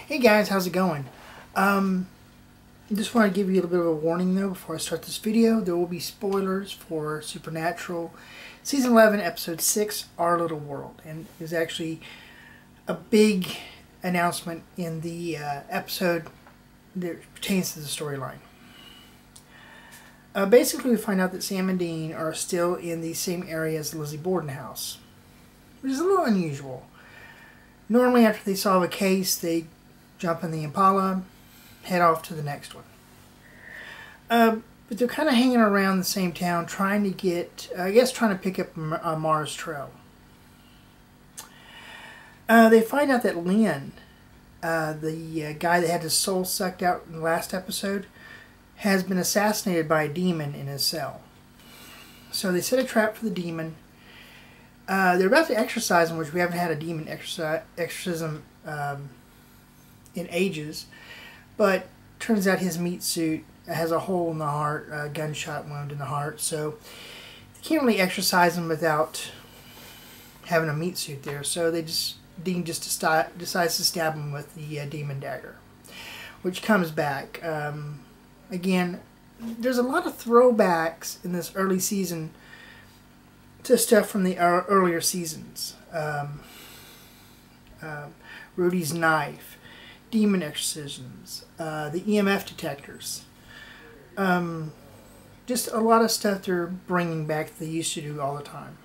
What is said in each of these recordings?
Hey guys, how's it going? Just want to give you a little bit of a warning though before I start this video. There will be spoilers for Supernatural Season 11, Episode 6, Our Little World. And there's actually a big announcement in the episode that pertains to the storyline. Basically, we find out that Sam and Dean are still in the same area as Lizzie Borden house, which is a little unusual. Normally, after they solve a case, they jump in the Impala, head off to the next one. But they're kind of hanging around the same town, trying to get, trying to pick up Amara's trail. They find out that Lynn, the guy that had his soul sucked out in the last episode, has been assassinated by a demon in his cell. So they set a trap for the demon. They're about to exorcise him, which we haven't had a demon exorcism in ages. But turns out his meat suit has a hole in the heart, a gunshot wound in the heart. So they can't really exorcise him without having a meat suit there. So Dean just decides to stab him with the demon dagger, which comes back. Again, there's a lot of throwbacks in this early season to stuff from the earlier seasons. Rudy's knife, demon exorcisms, the EMF detectors. Just a lot of stuff they're bringing back that they used to do all the time.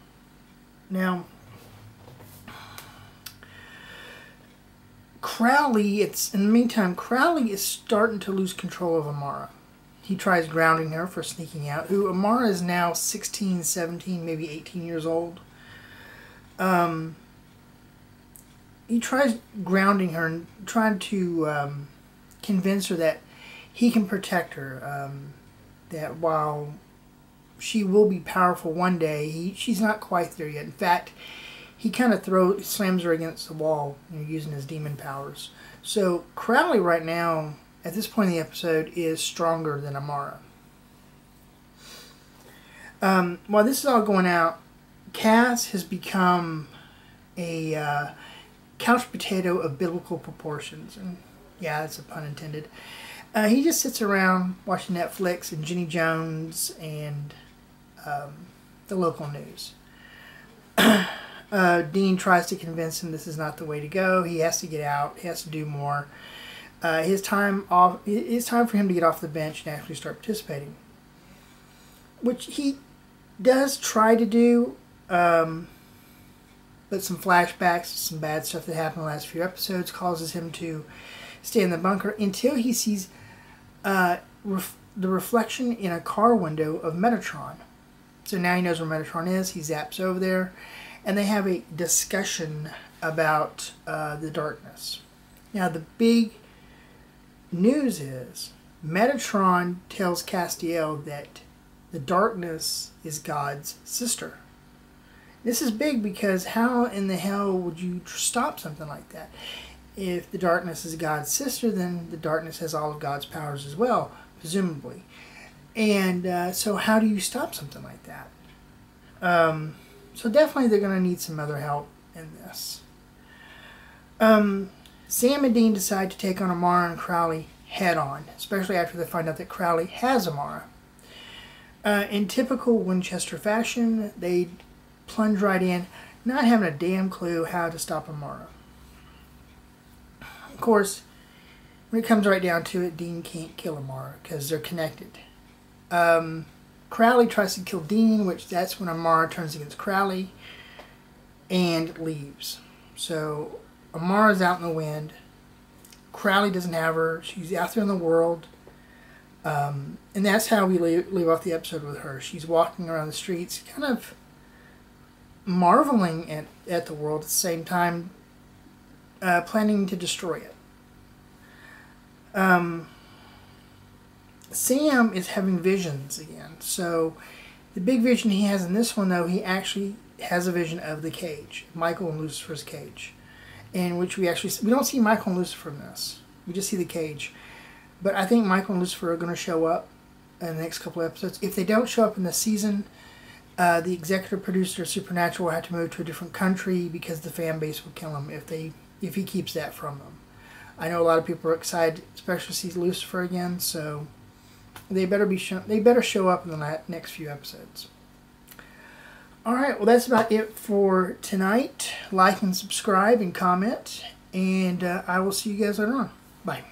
Now, Crowley, in the meantime, Crowley is starting to lose control of Amara. He tries grounding her for sneaking out. Amara is now 16, 17, maybe 18 years old. He tries grounding her and trying to convince her that he can protect her. That while she will be powerful one day, she's not quite there yet. In fact, he kind of slams her against the wall, using his demon powers. So Crowley right now, at this point in the episode, is stronger than Amara. While this is all going out, Cass has become a couch potato of biblical proportions. And yeah, that's a pun intended. He just sits around watching Netflix and Jenny Jones and the local news. Dean tries to convince him this is not the way to go. He has to get out. He has to do more. It's time for him to get off the bench and actually start participating, which he does try to do. But some flashbacks, some bad stuff that happened in the last few episodes causes him to stay in the bunker until he sees the reflection in a car window of Metatron. So now he knows where Metatron is. He zaps over there, and they have a discussion about the darkness. Now, the big news is Metatron tells Castiel that the darkness is God's sister. This is big because how in the hell would you stop something like that? If the darkness is God's sister, then the darkness has all of God's powers as well, presumably. And so how do you stop something like that? So definitely they're going to need some other help in this. Sam and Dean decide to take on Amara and Crowley head on, especially after they find out that Crowley has Amara. In typical Winchester fashion, they plunge right in, not having a damn clue how to stop Amara. Of course, when it comes right down to it, Dean can't kill Amara because they're connected. Crowley tries to kill Dean, that's when Amara turns against Crowley and leaves. So Amara's out in the wind. Crowley doesn't have her. She's out there in the world. And that's how we leave off the episode with her. She's walking around the streets, kind of marveling at the world at the same time, planning to destroy it. Sam is having visions again. So the big vision he has in this one, though, he actually has a vision of the cage, Michael and Lucifer's cage, in which we don't see Michael and Lucifer in this. We just see the cage. But I think Michael and Lucifer are going to show up in the next couple of episodes. If they don't show up in the season, the executive producer of Supernatural will have to move to a different country because the fan base will kill him if he keeps that from them. I know a lot of people are excited, especially to see Lucifer again. So they better show up in the next few episodes. All right, well, that's about it for tonight. Like and subscribe and comment, and I will see you guys later on. Bye.